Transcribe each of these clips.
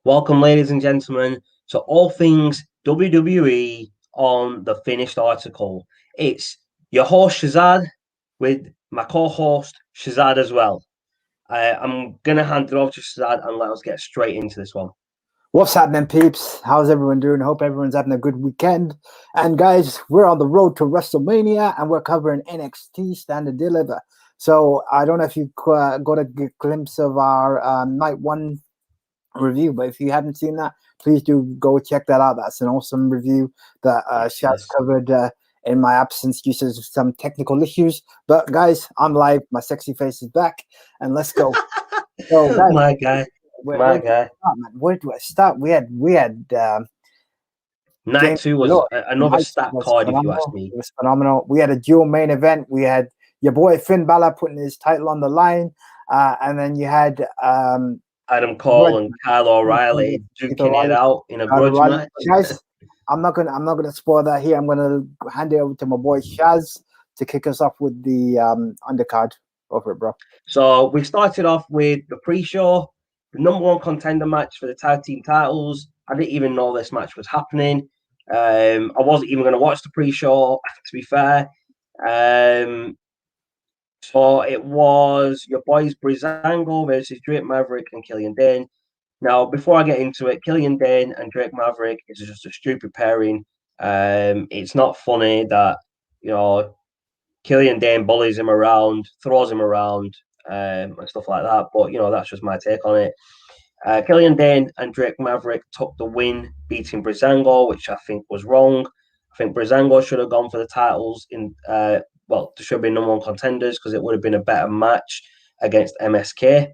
Welcome, ladies and gentlemen, to All Things WWE on the Finished Article. It's your host, Shazad, with my co-host, Shazad, as well. I'm going to hand it over to Shazad and let us get straight into this one. What's happening, peeps? How's everyone doing? Hope everyone's having a good weekend. And guys, we're on the road to WrestleMania, and we're covering NXT Stand and Deliver. So I don't know if you got a glimpse of our night one review, but if you haven't seen that, please do go check that out. That's an awesome review that Shaz covered in my absence due to some technical issues. But guys, I'm live. My sexy face is back, and let's go. So, guys, my guy. Where do I start? We had night two was another stat card, if you ask me. It was phenomenal. We had a dual main event. We had your boy Finn Balor putting his title on the line, and then you had Adam Cole and Kyle O'Reilly duking it out in a grudge match. Guys, I'm not gonna spoil that here. I'm gonna hand it over to my boy Shaz to kick us off with the undercard. Over it, bro. So we started off with the pre-show, the number one contender match for the tag team titles. I didn't even know this match was happening. I wasn't even going to watch the pre-show, to be fair. So it was your boys Breezango versus Drake Maverick and Killian Dane. Now, before I get into it, Killian Dane and Drake Maverick is just a stupid pairing. It's not funny that, Killian Dane bullies him around, throws him around, and stuff like that. But, that's just my take on it. Killian Dane and Drake Maverick took the win, beating Breezango, which I think was wrong. I think Breezango should have gone for the titles there should have been number one contenders because it would have been a better match against MSK.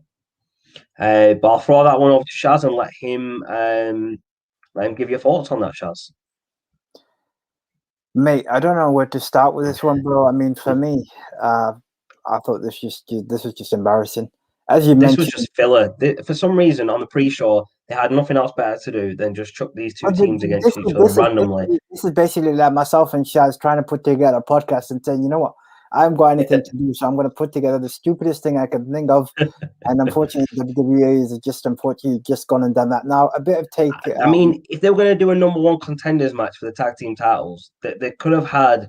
But I'll throw that one over to Shaz and let him give your thoughts on that, Shaz. Mate, I don't know where to start with this one, bro. I mean, for me, I thought this was just embarrassing. As you mentioned, this was just filler. For some reason, on the pre-show, they had nothing else better to do than just chuck these two teams against each other randomly. This is basically like myself and Shaz trying to put together a podcast and saying, you know what, I haven't got anything to do, so I'm going to put together the stupidest thing I can think of. And unfortunately, WWE is just gone and done that. Now, a bit of take. I mean, if they were going to do a number one contenders match for the tag team titles, they could have had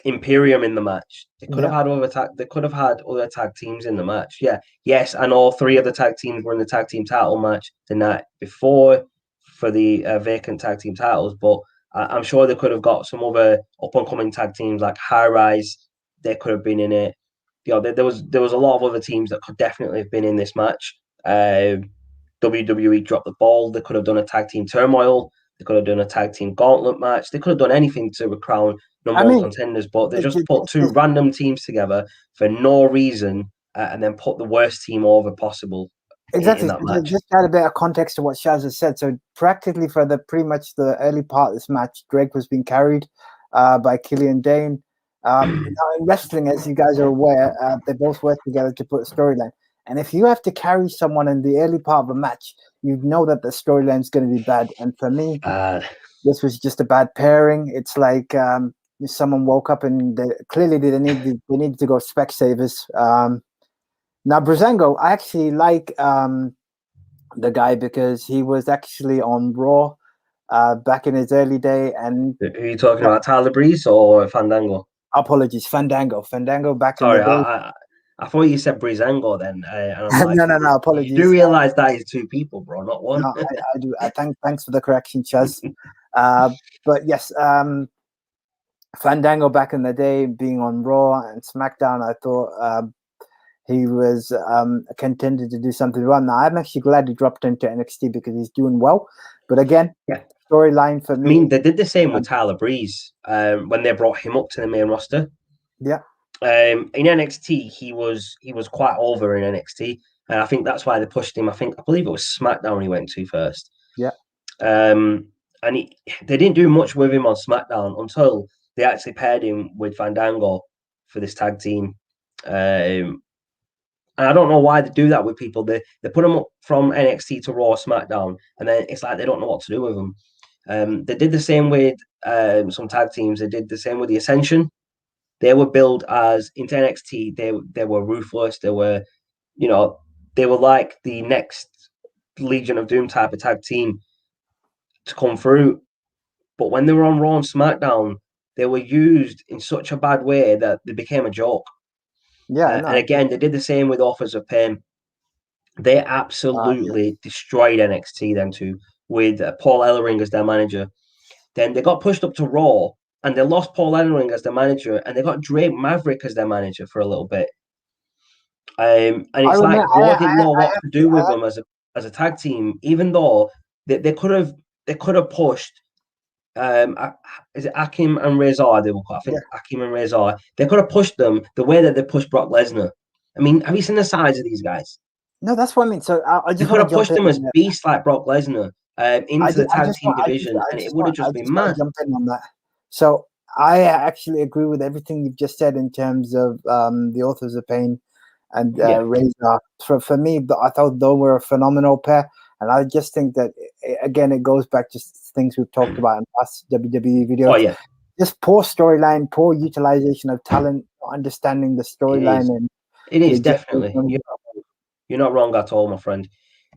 Imperium in the match. They could have had other tag teams in the match. Yeah, yes, and all three of the tag teams were in the tag team title match the night before for the vacant tag team titles. But I'm sure they could have got some other up and coming tag teams like High Rise. They could have been in it. There was a lot of other teams that could definitely have been in this match. WWE dropped the ball. They could have done a tag team turmoil. They could have done a tag team gauntlet match. They could have done anything to crown number one contenders, but they just put two random teams together for no reason and then put the worst team over possible. Exactly. Just add a bit of context to what Shaz has said. So practically for pretty much the early part of this match, Drake was being carried by Killian Dane. In wrestling, as you guys are aware, they both work together to put a storyline. And if you have to carry someone in the early part of a match, you know that the storyline is going to be bad. And for me, this was just a bad pairing. It's like someone woke up and clearly they needed to go Specsavers. Now, Breezango, I actually like the guy because he was actually on Raw back in his early day. And who are you talking about, Tyler Breeze or Fandango? Apologies, Fandango back in the day. I thought you said Breezango then. No, apologies. You do realize that is two people, bro, not one. No, I do. Thanks for the correction, Chaz. But yes, Fandango back in the day, being on Raw and SmackDown, I thought he was a contender to do something well. Now, I'm actually glad he dropped into NXT because he's doing well. But again, storyline for me. I mean, they did the same with Tyler Breeze when they brought him up to the main roster. Yeah. In NXT, he was quite over in NXT, and I think that's why they pushed him. I believe it was SmackDown he went to first. Yeah. And they didn't do much with him on SmackDown until they actually paired him with Fandango for this tag team. And I don't know why they do that with people. They put them up from NXT to Raw, SmackDown, and then it's like they don't know what to do with them. They did the same with some tag teams. They did the same with the Ascension. They were billed as into NXT. They were ruthless. They were like the next Legion of Doom type of tag team to come through. But when they were on Raw and SmackDown, they were used in such a bad way that they became a joke. Yeah, no, And again, they did the same with Authors of Pain. They absolutely destroyed NXT then too, with Paul Ellering as their manager. Then they got pushed up to Raw, and they lost Paul Ellering as their manager, and they got Drake Maverick as their manager for a little bit. And it's like Raw didn't know what to do with them as a tag team, even though they could have pushed. Is it Akim and Rezar? They were, I think, Akim and Rezar. They could have pushed them the way that they pushed Brock Lesnar. I mean, have you seen the size of these guys? No, that's what I mean. So I just could want have to jump pushed in them as beasts like Brock Lesnar into the tag team division, and it would have just been mad. Jump in on that. So I actually agree with everything you've just said in terms of the Authors of Pain and Razor. For me, I thought they were a phenomenal pair, and I just think that again it goes back to things we've talked about in past WWE videos. Oh yeah, just poor storyline, poor utilization of talent, understanding the storyline, and it is definitely. You're not wrong at all, my friend.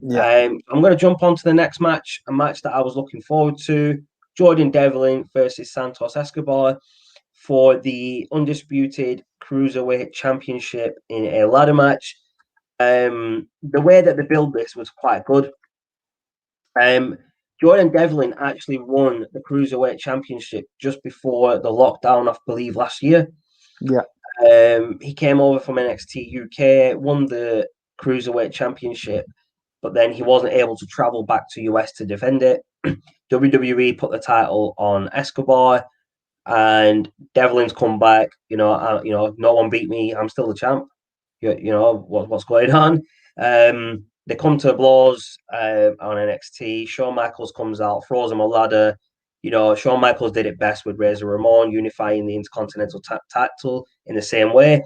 Yeah. I'm going to jump on to the next match, a match that I was looking forward to. Jordan Devlin versus Santos Escobar for the undisputed Cruiserweight Championship in a ladder match. The way that they built this was quite good. Jordan Devlin actually won the Cruiserweight Championship just before the lockdown, I believe, last year. Yeah. He came over from NXT UK, won the Cruiserweight Championship, but then he wasn't able to travel back to US to defend it. WWE put the title on Escobar, and Devlin's come back. No one beat me. I'm still the champ. What's going on? They come to blows on NXT. Shawn Michaels comes out, throws him a ladder. Shawn Michaels did it best with Razor Ramon, unifying the Intercontinental title in the same way.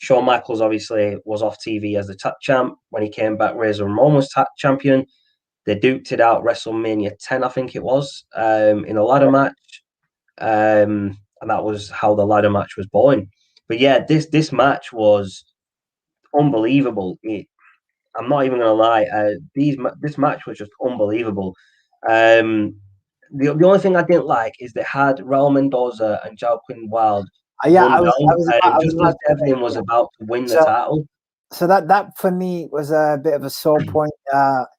Shawn Michaels obviously was off TV as the tag champ. When he came back, Razor Ramon was tag champion. They duked it out WrestleMania 10, I think it was, in a ladder match. And that was how the ladder match was born. But yeah, this match was unbelievable. I'm not even gonna lie. This match was just unbelievable. The only thing I didn't like is they had Raul Mendoza and Joaquin Wild run down, just as Devlin was about to win the title. So that for me was a bit of a sore point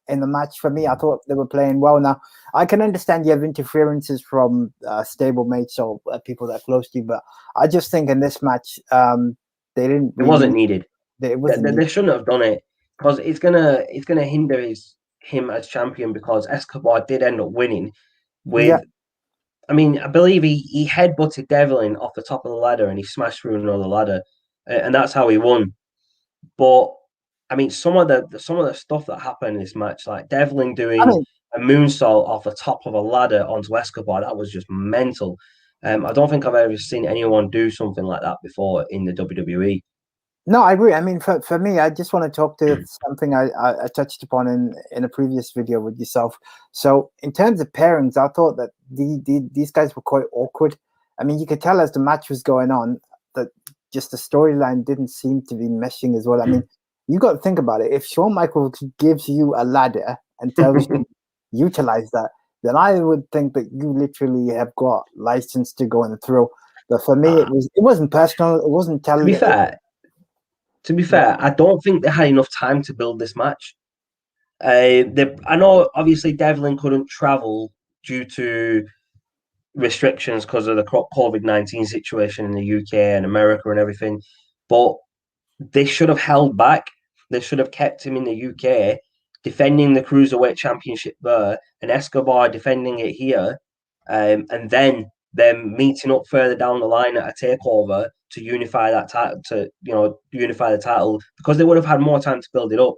in the match for me. I thought they were playing well. Now I can understand you have interferences from stablemates or people that are close to you, but I just think in this match they didn't. It wasn't needed. They shouldn't have done it because it's gonna hinder him as champion, because Escobar did end up winning with. I mean, I believe he headbutted Devlin off the top of the ladder and he smashed through another ladder, and that's how he won. But I mean, some of the stuff that happened in this match, like Devlin doing a moonsault off the top of a ladder onto Escobar, that was just mental. I don't think I've ever seen anyone do something like that before in the WWE. No, I agree. I mean, for me, I just want to talk to something I touched upon in a previous video with yourself. So in terms of pairings, I thought that these guys were quite awkward. I mean, you could tell as the match was going on that just the storyline didn't seem to be meshing as well. I mean, you got to think about it. If Shawn Michaels gives you a ladder and tells you utilize that, then I would think that you literally have got license to go and throw. But for me, it wasn't personal. It wasn't telling. To be fair, I don't think they had enough time to build this match. I know obviously Devlin couldn't travel due to restrictions because of the COVID-19 situation in the UK and America and everything, but they should have held back. They should have kept him in the UK, defending the Cruiserweight Championship there, and Escobar defending it here, and then them meeting up further down the line at a takeover to unify that title, unify the title, because they would have had more time to build it up.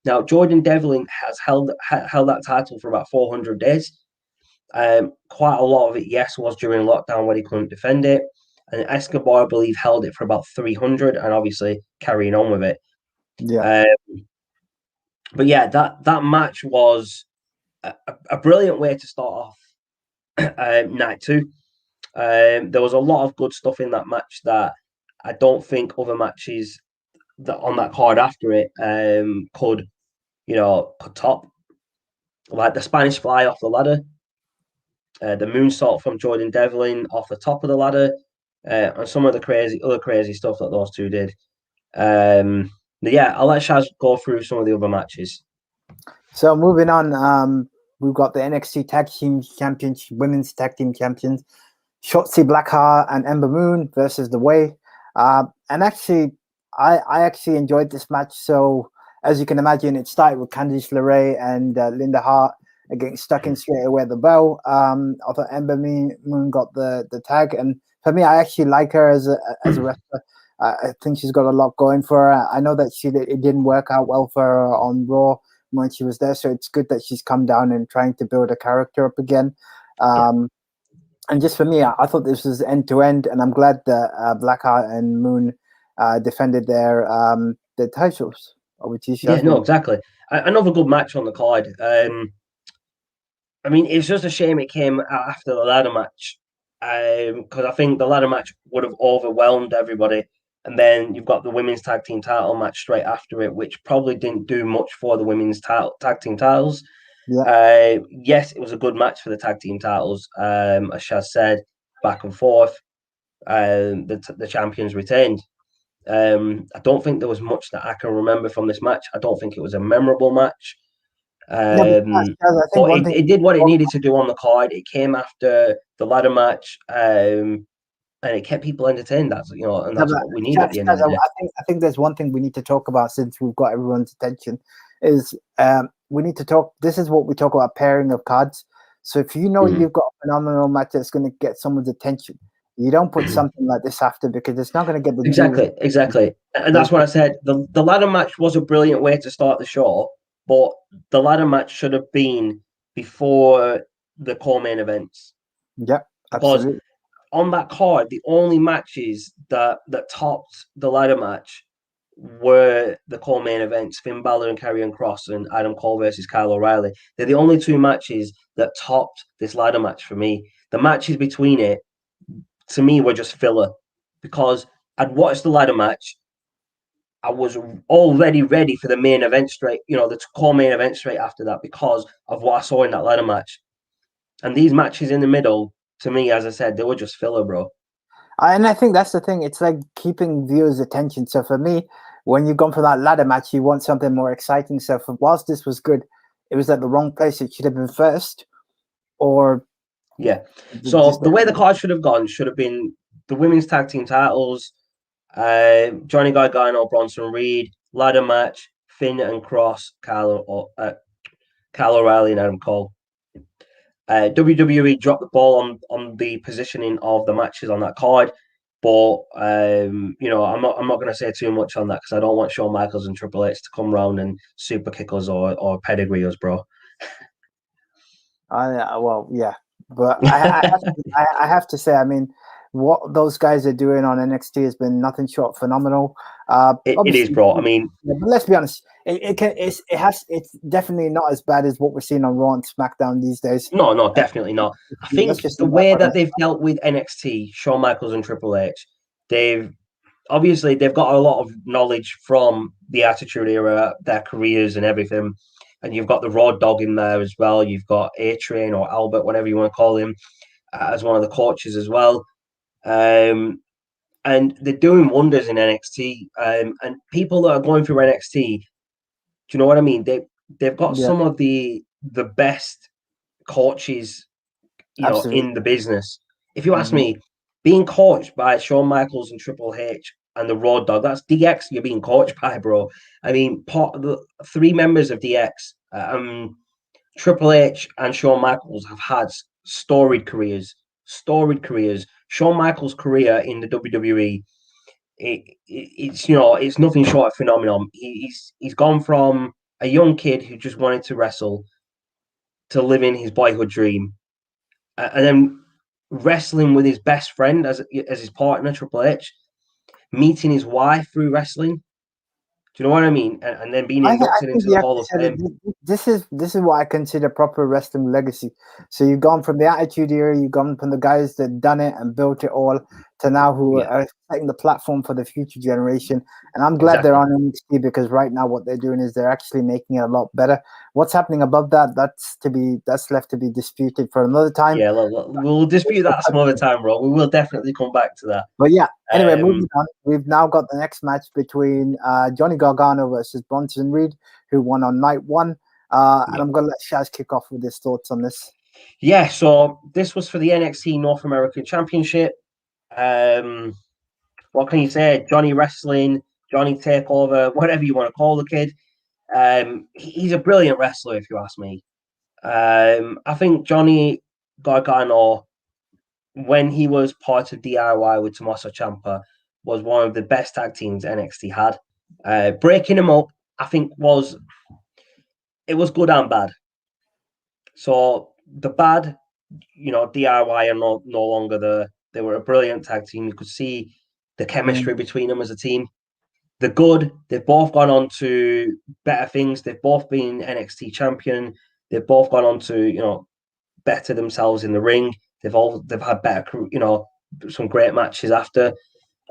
Now, Jordan Devlin has held that title for about 400 days. Quite a lot of it, yes, was during lockdown when he couldn't defend it. And Escobar, I believe, held it for about 300, and obviously carrying on with it. Yeah. But yeah, that match was a brilliant way to start off night two. There was a lot of good stuff in that match that I don't think other matches that on that card after it could top. like the Spanish Fly off the ladder, the moonsault from Jordan Devlin off the top of the ladder, and some of the other crazy stuff that those two did. But yeah, I'll let Shaz go through some of the other matches. So moving on, we've got the NXT Tag Team Champions, Women's Tag Team Champions, Shotzi Blackheart and Ember Moon versus The Way. And actually, I actually enjoyed this match. So as you can imagine, it started with Candice LeRae and Linda Hart getting stuck in straight away at the bell. I thought Ember Moon got the tag, and for me, I actually like her as a wrestler. I think she's got a lot going for her. I know that it didn't work out well for her on Raw when she was there, so it's good that she's come down and trying to build a character up again. And just for me, I thought this was end to end, and I'm glad that Blackheart and Moon defended their titles. Yeah, no, exactly. Another good match on the card. I mean, it's just a shame it came after the ladder match, because I think the ladder match would have overwhelmed everybody. And then you've got the women's tag team title match straight after it, which probably didn't do much for the women's tag team titles. Yeah. Yes, it was a good match for the tag team titles. As Shaz said, back and forth. The champions retained. I don't think there was much that I can remember from this match. I don't think it was a memorable match. But it did what it needed to do on the card. It came after the ladder match, and it kept people entertained. That's and that's what we need at the end of the day. I think there's one thing we need to talk about since we've got everyone's attention is we need to talk. This is what we talk about, pairing of cards. So if you know you've got a phenomenal match that's going to get someone's attention, you don't put something like this after because it's not going to get the exactly. And that's what I said. The ladder match was a brilliant way to start the show, but the ladder match should have been before the core main events. Yeah, absolutely. Because on that card, the only matches that topped the ladder match were the core main events: Finn Balor and Karrion Kross and Adam Cole versus Kyle O'Reilly. They're the only two matches that topped this ladder match for me. The matches between it, to me, were just filler because I'd watched the ladder match. I was already ready for the main event the core main event straight after that because of what I saw in that ladder match. And these matches in the middle, to me, as I said, they were just filler, bro. And I think that's the thing. It's like keeping viewers' attention. So for me, when you've gone for that ladder match, you want something more exciting. So whilst this was good, it was at the wrong place. It should have been first, or yeah. So the way the card should have gone should have been the women's tag team titles, Johnny Gargano, Bronson Reed, ladder match, Finn and Kross, Kyle O'Reilly, and Adam Cole. WWE dropped the ball on the positioning of the matches on that card, but I'm not going to say too much on that because I don't want Shawn Michaels and Triple H to come round and super kick us or pedigree us, bro. Well, yeah, but I have to say, I mean, what those guys are doing on NXT has been nothing short phenomenal. It is, bro. I mean, but let's be honest, it's definitely not as bad as what we're seeing on Raw and SmackDown these days. No, definitely not. I think the way that they've dealt with NXT, Shawn Michaels and Triple H, they've got a lot of knowledge from the Attitude Era, their careers and everything. And you've got the Raw Dog in there as well. You've got A-Train or Albert, whatever you want to call him, as one of the coaches as well. And they're doing wonders in NXT. And people that are going through NXT, do you know what I mean? They've got some of the best coaches, in the business. If you ask me, being coached by Shawn Michaels and Triple H and the Road Dogg, that's DX you're being coached by, bro. I mean, the three members of DX, Triple H and Shawn Michaels have had storied careers. Shawn Michaels' career in the WWE, it's nothing short of phenomenal. He's gone from a young kid who just wanted to wrestle to living his boyhood dream, and then wrestling with his best friend as his partner, Triple H, meeting his wife through wrestling. Do you know what I mean? And then being inducted into the Hall of Fame. This is what I consider proper wrestling legacy. So you've gone from the Attitude Era, you've gone from the guys that done it and built it all to now who Yeah, are setting the platform for the future generation. And I'm glad they're exactly. on NXT because right now what they're doing is they're actually making it a lot better. What's happening above that, that's left to be disputed for another time. Yeah, we'll dispute that some other time, bro. We will definitely come back to that. But yeah, anyway, moving on. We've now got the next match between Johnny Gargano versus Bronson Reed, who won on night one. And I'm going to let Shaz kick off with his thoughts on this. Yeah, so this was for the NXT North American Championship. What can you say? Johnny Wrestling, Johnny Takeover, whatever you want to call the kid. He's a brilliant wrestler, if you ask me. I think Johnny Gargano, when he was part of DIY with Tommaso Ciampa, was one of the best tag teams NXT had. Breaking him up, I think was good and bad. So the bad, DIY are no longer there. They were a brilliant tag team. You could see the chemistry between them as a team. The good, they've both gone on to better things. They've both been NXT champion. They've both gone on to, better themselves in the ring. They've had better, some great matches after.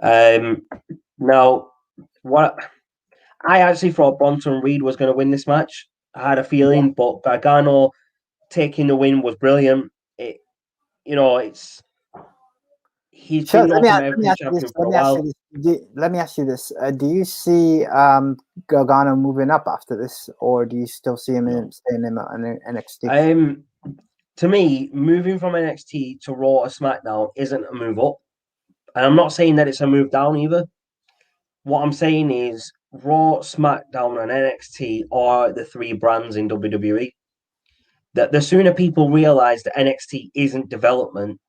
Now, what I actually thought Bronson Reed was going to win this match. I had a feeling, but Gargano taking the win was brilliant. It's he's Sure. been North American champion for a while. Let me ask you this. Do you see Gargano moving up after this, or do you still see him staying in NXT? To me, moving from NXT to Raw or SmackDown isn't a move up. And I'm not saying that it's a move down either. What I'm saying is Raw, SmackDown, and NXT are the three brands in WWE. That the sooner people realize that NXT isn't development,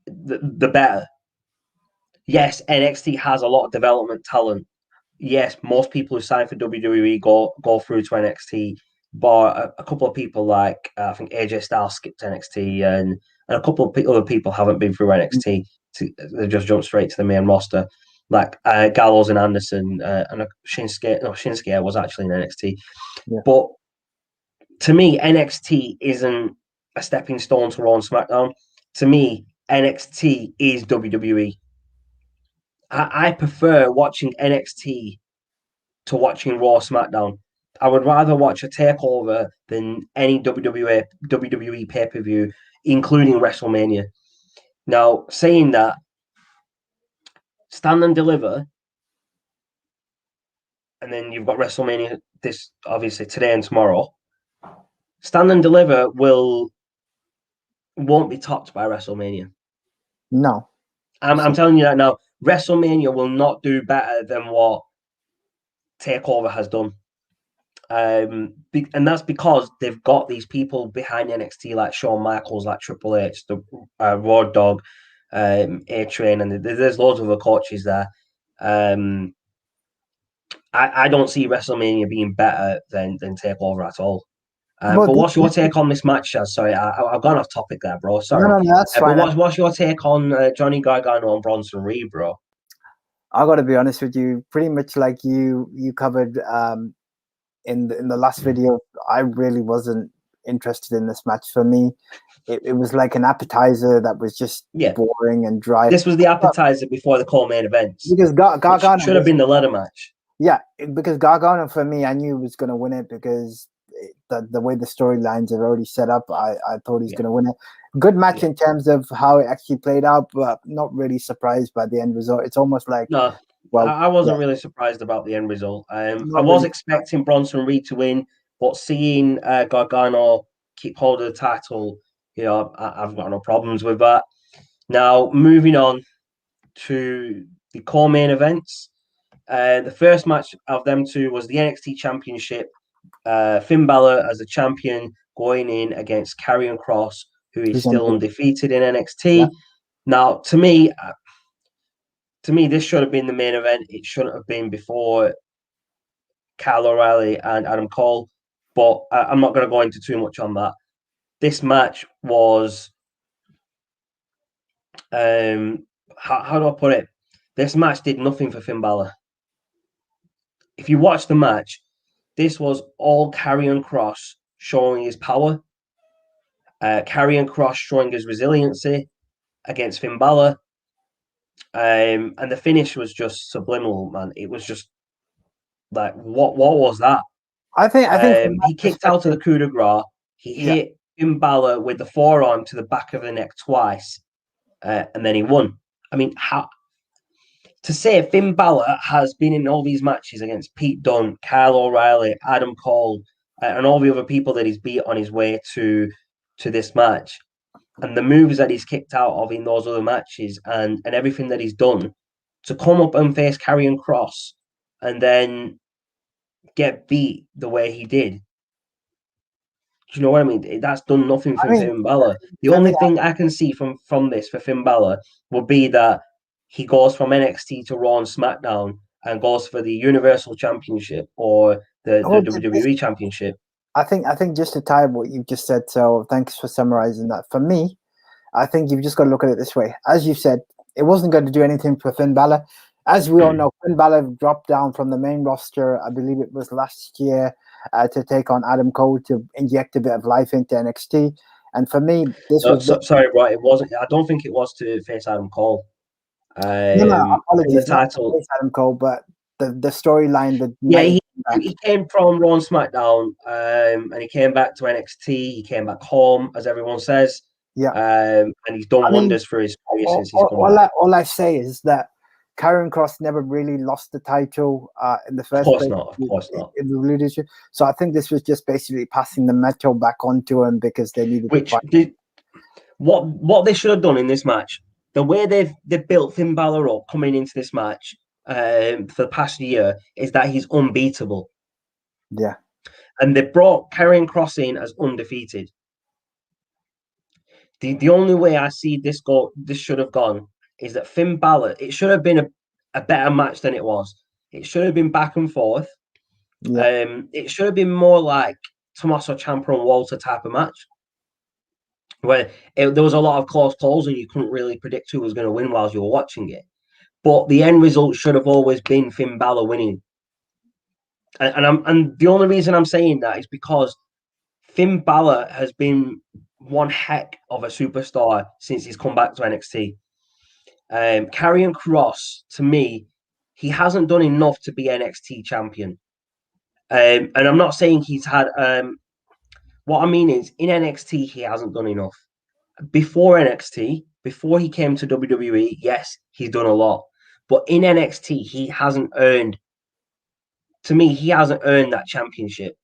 the better. Yes, NXT has a lot of development talent. Yes, most people who sign for WWE go through to NXT, but a couple of people like I think AJ Styles skipped NXT, and a couple of other people haven't been through NXT. They just jumped straight to the main roster, like Gallows and Anderson, and Shinsuke. No, Shinsuke was actually in NXT, but to me, NXT isn't a stepping stone to Raw and SmackDown. To me, NXT is WWE. I prefer watching NXT to watching Raw SmackDown. I would rather watch a takeover than any WWE pay per view, including WrestleMania. Now, saying that, Stand and Deliver, and then you've got WrestleMania this obviously today and tomorrow. Stand and Deliver won't be topped by WrestleMania. No, I'm telling you that now. WrestleMania will not do better than what TakeOver has done. And that's because they've got these people behind NXT like Shawn Michaels, like Triple H, the Road Dogg, A-Train, and there's loads of other coaches there. I don't see WrestleMania being better than TakeOver at all. But what's your take on this match, Shaz? Sorry, I've gone off topic there, bro. Sorry. No, that's fine. But what's your take on Johnny Gargano and Bronson Reed, bro? I got to be honest with you. Pretty much like you covered in the last video. I really wasn't interested in this match. For me, it was like an appetizer that was just boring and dry. This was the appetizer before the core main events. Because Gargano should have been the ladder match. Yeah, because Gargano for me, I knew was going to win it because the way the storylines are already set up, I thought he's going to win it. Good match in terms of how it actually played out, but not really surprised by the end result. It's almost like I wasn't really surprised about the end result. I was expecting Bronson Reed to win, but seeing Gargano keep hold of the title, I've got no problems with that. Now, moving on to the core main events. The first match of them two was the NXT Championship. Finn Balor as the champion going in against Karrion Kross, who is still undefeated in NXT. Yeah. Now, to me, this should have been the main event. It shouldn't have been before Kyle O'Reilly and Adam Cole, but I'm not going to go into too much on that. This match was, how do I put it? This match did nothing for Finn Balor. If you watch the match, this was all Karrion Kross showing his power. Karrion Kross showing his resiliency against Finn Balor. And the finish was just subliminal, man. It was just like, what was that? I think from that He kicked out of the perspective, coup de grace. He yeah. hit Finn Balor with the forearm to the back of the neck twice, and then he won. I mean, how to say Finn Balor has been in all these matches against Pete Dunne, Kyle O'Reilly, Adam Cole, and all the other people that he's beat on his way to this match, and the moves that he's kicked out of in those other matches, and everything that he's done to come up and face Karrion Kross, and then get beat the way he did. Do you know what I mean? That's done nothing I for mean, Finn Balor. The for me, only thing I can see from this for Finn Balor would be that he goes from NXT to Raw and SmackDown and goes for the Universal Championship or the well, WWE Championship. I think just to tie what you just said. So thanks for summarizing that. For me, I think you've just got to look at it this way. As you said, it wasn't going to do anything for Finn Balor. As we all know, Finn Balor dropped down from the main roster, I believe it was last year, to take on Adam Cole to inject a bit of life into NXT. And for me, this was Sorry, right? It wasn't. I don't think it was to face Adam Cole. no, I think the apologies, not to title. face Adam Cole, but the storyline that Yeah, United back. he came from Raw and SmackDown, and he came back to NXT. He came back home, as everyone says, Yeah, and he's done I mean, wonders for his career since he's come back. all I say is that Karrion Kross never really lost the title in the first place. Of course not. In the leadership. So I think this was just basically passing the mantle back onto him because they needed to fight. What they should have done in this match, the way they've built Finn Balor up coming into this match for the past year, is that he's unbeatable. Yeah. And they brought Karrion Kross in as undefeated. The only way I see this should have gone is that Finn Balor, it should have been a better match than it was. It should have been back and forth. Yeah. It should have been more like Tommaso Ciampa and Walter type of match, where there was a lot of close calls and you couldn't really predict who was going to win whilst you were watching it. But the end result should have always been Finn Balor winning. And the only reason I'm saying that is because Finn Balor has been one heck of a superstar since he's come back to NXT. Karrion Kross, to me, he hasn't done enough to be NXT champion. And I'm not saying he's had. What I mean is, in NXT, he hasn't done enough. Before NXT, before he came to WWE, yes, he's done a lot. But in NXT, he hasn't earned. To me, he hasn't earned that championship.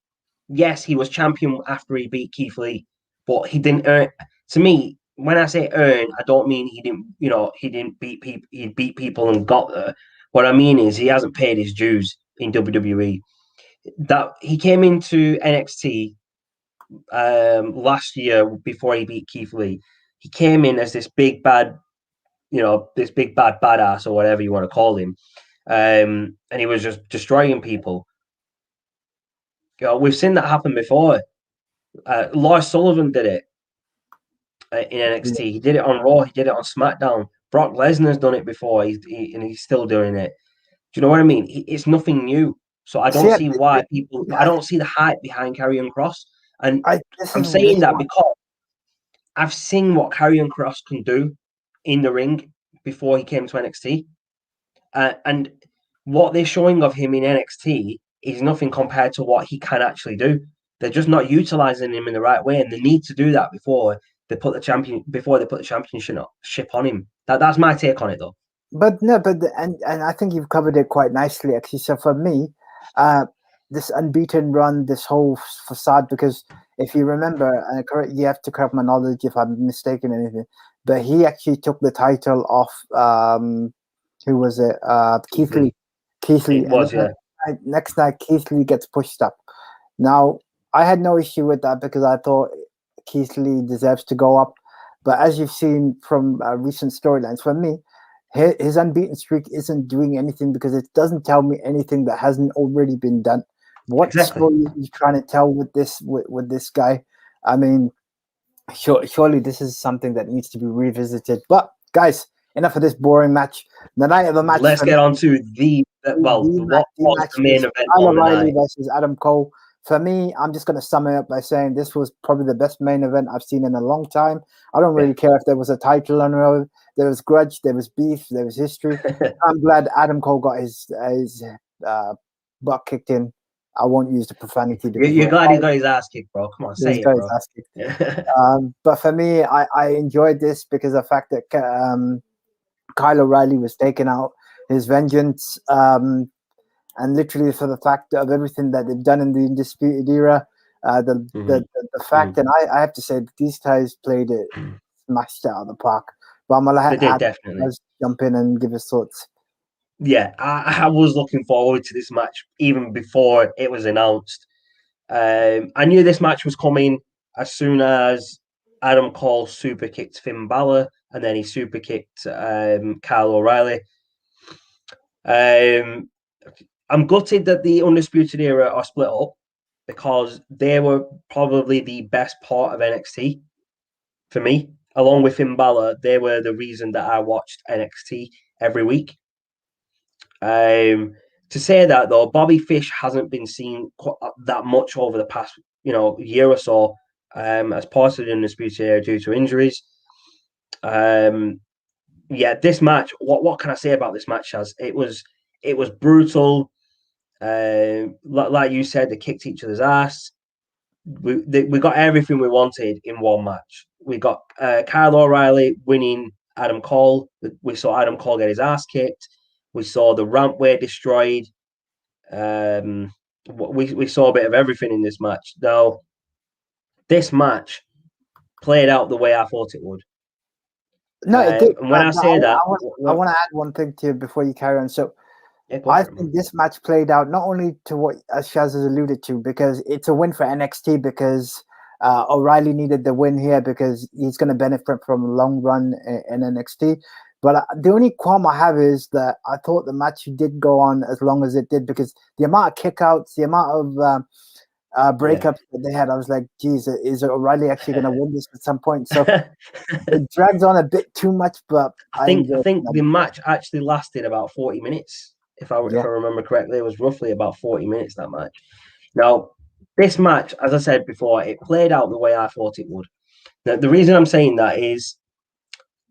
Yes, he was champion after he beat Keith Lee, but he didn't earn. To me, when I say earn, I don't mean he didn't. He didn't beat people. He beat people and got there. What I mean is he hasn't paid his dues in WWE. That he came into NXT last year before he beat Keith Lee. He came in as this big bad, this big bad badass or whatever you want to call him, and he was just destroying people. We've seen that happen before. Lars Sullivan did it in NXT. He did it on Raw. He did it on SmackDown. Brock Lesnar's done it before. And he's still doing it. Do you know what I mean? It's nothing new. So I don't see why people. I don't see the hype behind Karrion Kross. And I'm saying that because I've seen what Karrion Kross can do in the ring before he came to NXT, and what they're showing of him in NXT is nothing compared to what he can actually do. They're just not utilizing him in the right way, and they need to do that before they put the championship on him. That's my take on it, though. But no, and I think you've covered it quite nicely, actually. So for me, this unbeaten run, this whole facade, because if you remember, you have to correct my knowledge if I'm mistaken anything, but he actually took the title off, who was it? Keith Lee. Keith Lee. It was, yeah. Next night, Keith Lee gets pushed up. Now, I had no issue with that because I thought Keith Lee deserves to go up. But as you've seen from recent storylines, for me, his unbeaten streak isn't doing anything because it doesn't tell me anything that hasn't already been done. What story are you trying to tell with this guy? I mean, surely this is something that needs to be revisited. But guys, enough of this boring match. The night of the match. Let's get on to the main event on the night. O'Reilly versus Adam Cole. For me, I'm just going to sum it up by saying this was probably the best main event I've seen in a long time. I don't really care if there was a title on road. There was grudge, there was beef, there was history. I'm glad Adam Cole got his butt kicked in. I won't use the profanity. You're glad he got his ass kicked, bro. Come on, say it, bro. But for me, I enjoyed this because of the fact that Kyle O'Reilly was taking out his vengeance. And literally for the fact of everything that they've done in the Undisputed Era, the fact, and I have to say that these guys played it smashed out of the park. But I'm gonna definitely jump in and give his thoughts. Yeah, I was looking forward to this match even before it was announced. I knew this match was coming as soon as Adam Cole super kicked Finn Balor, and then he super kicked Kyle O'Reilly. I'm gutted that the Undisputed Era are split up because they were probably the best part of NXT for me. Along with Finn Balor, they were the reason that I watched NXT every week. To say that though, Bobby Fish hasn't been seen that much over the past, year or so, as part of the Undisputed Era due to injuries. This match. What can I say about this match? As it was brutal. Like you said, they kicked each other's ass. We got everything we wanted in one match. We got Kyle O'Reilly winning Adam Cole. We saw Adam Cole get his ass kicked. We saw the rampway destroyed. We saw a bit of everything in this match. Now, this match played out the way I thought it would. No, it did. And when I say that, I want to add one thing to you before you carry on. So, I think this match played out not only to what Shaz has alluded to, because it's a win for NXT because O'Reilly needed the win here because he's going to benefit from a long run in NXT. But the only qualm I have is that I thought the match did go on as long as it did because the amount of kickouts, the amount of breakups that they had, I was like, geez, is O'Reilly actually going to win this at some point? So it drags on a bit too much, but I think the match actually lasted about 40 minutes. If I remember correctly, it was roughly about 40 minutes, that match. Now, this match, as I said before, it played out the way I thought it would. Now, the reason I'm saying that is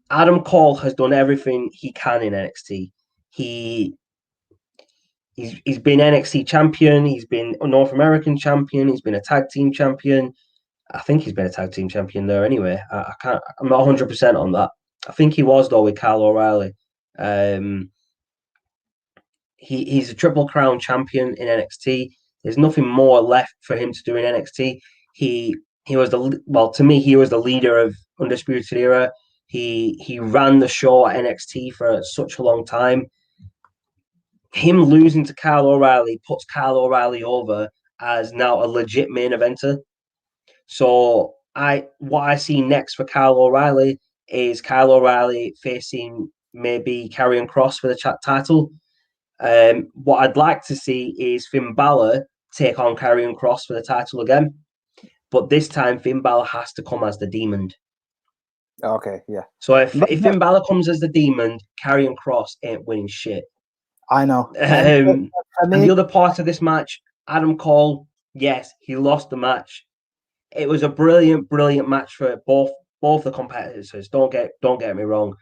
Adam Cole has done everything he can in NXT. He's been NXT champion. He's been a North American champion. He's been a tag team champion. I think he's been a tag team champion there anyway. I'm not 100% on that. I think he was, though, with Kyle O'Reilly. He's a Triple Crown champion in NXT. There's nothing more left for him to do in NXT. He was to me, he was the leader of Undisputed Era. He ran the show at NXT for such a long time. Him losing to Kyle O'Reilly puts Kyle O'Reilly over as now a legit main eventer. So what I see next for Kyle O'Reilly is Kyle O'Reilly facing maybe Karrion Kross for the title. What I'd like to see is Finn Balor take on Karrion Kross for the title again. But this time, Finn Balor has to come as the Demon. Okay, yeah. So if Finn Balor comes as the Demon, Karrion Kross ain't winning shit. I know. And the other part of this match, Adam Cole, yes, he lost the match. It was a brilliant, brilliant match for both the competitors. Don't get me wrong.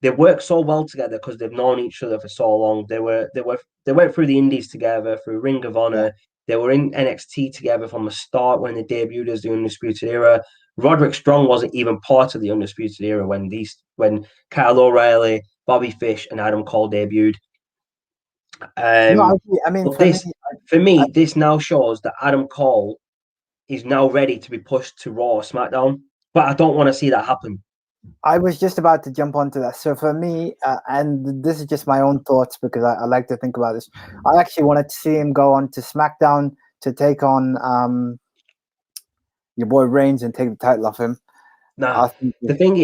They work so well together because they've known each other for so long. They went through the Indies together, through Ring of Honor. Yeah. They were in NXT together from the start when they debuted as the Undisputed Era. Roderick Strong wasn't even part of the Undisputed Era when Kyle O'Reilly, Bobby Fish, and Adam Cole debuted. For me, this now shows that Adam Cole is now ready to be pushed to Raw or SmackDown, but I don't want to see that happen. I was just about to jump onto that. So for me, and this is just my own thoughts because I like to think about this. I actually wanted to see him go on to SmackDown to take on your boy Reigns and take the title off him. The thing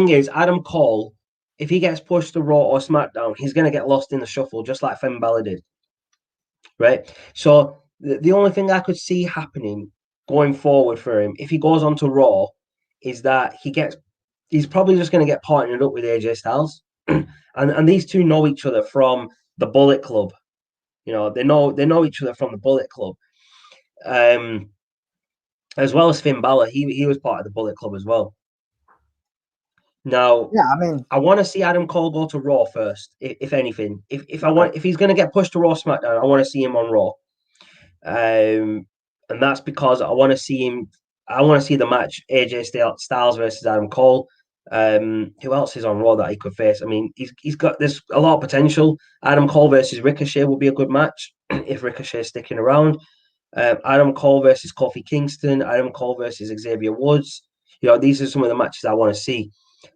is, Adam Cole, if he gets pushed to Raw or SmackDown, he's going to get lost in the shuffle, just like Finn Balor did. Right? So the only thing I could see happening going forward for him, if he goes on to Raw, is that he's probably just going to get partnered up with AJ Styles. and these two know each other from the Bullet Club. They know each other from the Bullet Club. as well as Finn Balor. He was part of the Bullet Club as well. Now, yeah, I mean, I want to see Adam Cole go to Raw first, if anything. If he's going to get pushed to Raw SmackDown, I want to see him on Raw. And that's because I want to see him. I want to see the match AJ Styles versus Adam Cole. Who else is on Raw that he could face? I mean, he's got there's a lot of potential. Adam Cole versus Ricochet will be a good match if Ricochet is sticking around. Adam Cole versus Kofi Kingston. Adam Cole versus Xavier Woods. These are some of the matches I want to see.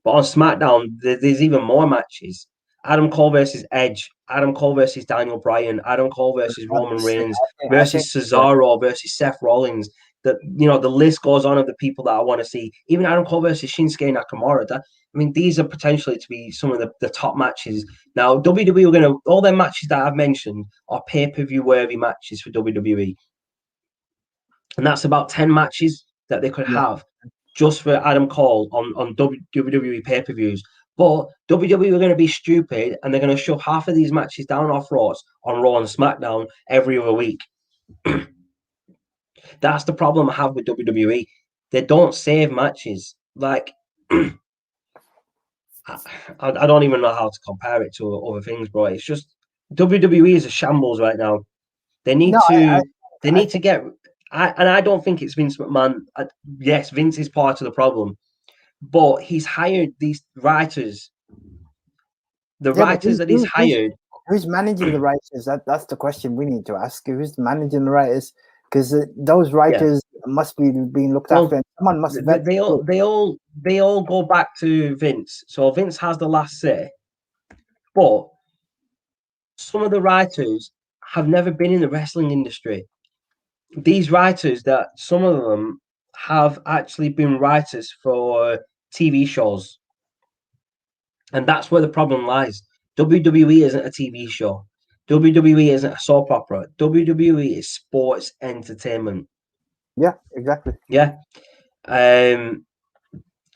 But on SmackDown, there's even more matches. Adam Cole versus Edge, Adam Cole versus Daniel Bryan, Adam Cole versus Roman Reigns I think versus Cesaro versus Seth Rollins. The list goes on of the people that I want to see. Even Adam Cole versus Shinsuke Nakamura. These are potentially to be some of the top matches. Now, WWE are going to all their matches that I've mentioned are pay-per-view worthy matches for WWE, and that's about 10 matches that they could have just for Adam Cole on WWE pay-per-views. But WWE are going to be stupid and they're going to shove half of these matches down off Raw on Raw and SmackDown every other week. That's the problem I have with WWE. They don't save matches. Like, I don't even know how to compare it to other things, bro. It's just WWE is a shambles right now. They need to get. I don't think it's Vince McMahon. Yes, Vince is part of the problem, but he's hired these writers. The writers that he's hired. Who's managing the writers? That's the question we need to ask. Who's managing the writers? Because those writers must be being looked after. And someone must. They all go back to Vince. So Vince has the last say. But some of the writers have never been in the wrestling industry. These writers, that some of them have actually been writers for TV shows. And that's where the problem lies. WWE isn't a TV show. WWE isn't a soap opera. WWE is sports entertainment. Yeah, exactly. Yeah.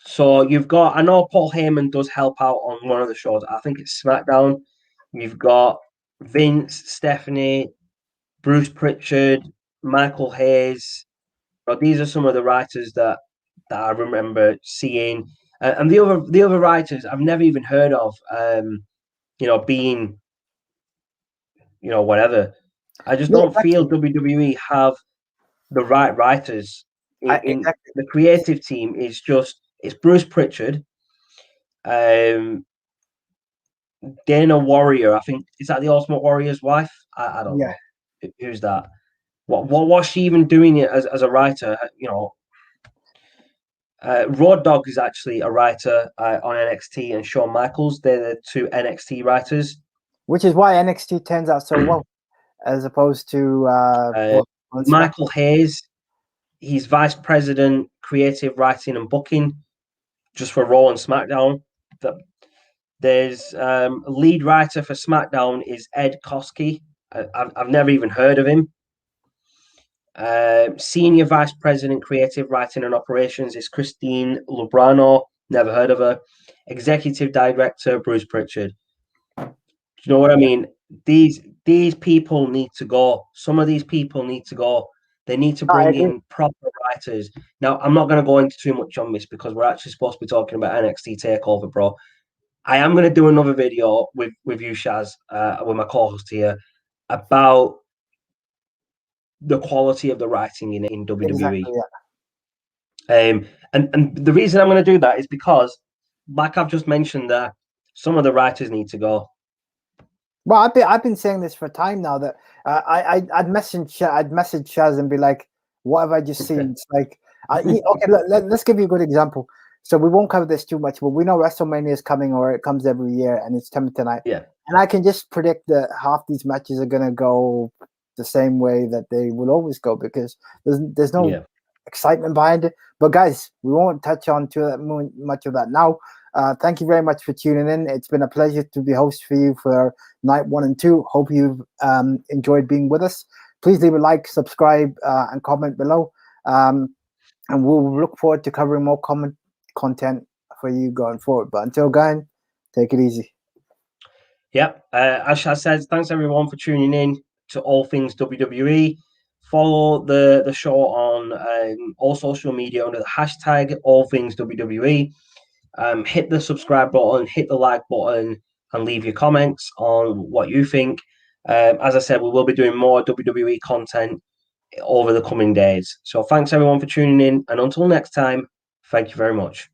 So you've got, I know Paul Heyman does help out on one of the shows. I think it's SmackDown. You've got Vince, Stephanie, Bruce Pritchard, Michael Hayes. But these are some of the writers that I remember seeing. And the other writers I've never even heard of, being, whatever. I just don't feel WWE have the right writers. In the creative team is just, it's Bruce Pritchard, Dana Warrior. I think, is that the Ultimate Warrior's wife? I don't know. Who's that? What's she even doing it as a writer? Road Dogg is actually a writer on NXT, and Shawn Michaels, they're the two NXT writers. Which is why NXT turns out so well, as opposed to Michael Hayes. He's vice president, creative writing and booking, just for Raw and SmackDown. There's lead writer for SmackDown is Ed Koskey. I've never even heard of him. Senior Vice President, Creative Writing and Operations is Christine Lubrano. Never heard of her. Executive Director, Bruce Pritchard. Do you know what I mean? These people need to go. Some of these people need to go. They need to bring in proper writers. Now, I'm not going to go into too much on this because we're actually supposed to be talking about NXT TakeOver, bro. I am going to do another video with you, Shaz, with my co-host here, about the quality of the writing in WWE. Exactly, yeah. And the reason I'm going to do that is because, like I've just mentioned, that some of the writers need to go. Well, I've been saying this for time now, that I'd message Shaz and be like, "What have I just seen?" It's like, okay, let's give you a good example. So we won't cover this too much, but we know WrestleMania is coming, or it comes every year, and it's coming tonight. Yeah. And I can just predict that half these matches are gonna go the same way that they will always go, because there's no excitement behind it. But guys, we won't touch on too much of that now. Thank you very much for tuning in. It's been a pleasure to be host for you for night 1 and 2. Hope you've enjoyed being with us. Please leave a like, subscribe, and comment below. And we'll look forward to covering more content for you going forward. But until then, take it easy. Yep. As Shaz says, thanks everyone for tuning in to All Things WWE. Follow the show on all social media under the hashtag All Things WWE. Hit the subscribe button, hit the like button, and leave your comments on what you think. As I said, we will be doing more WWE content over the coming days. So thanks everyone for tuning in, and until next time, thank you very much.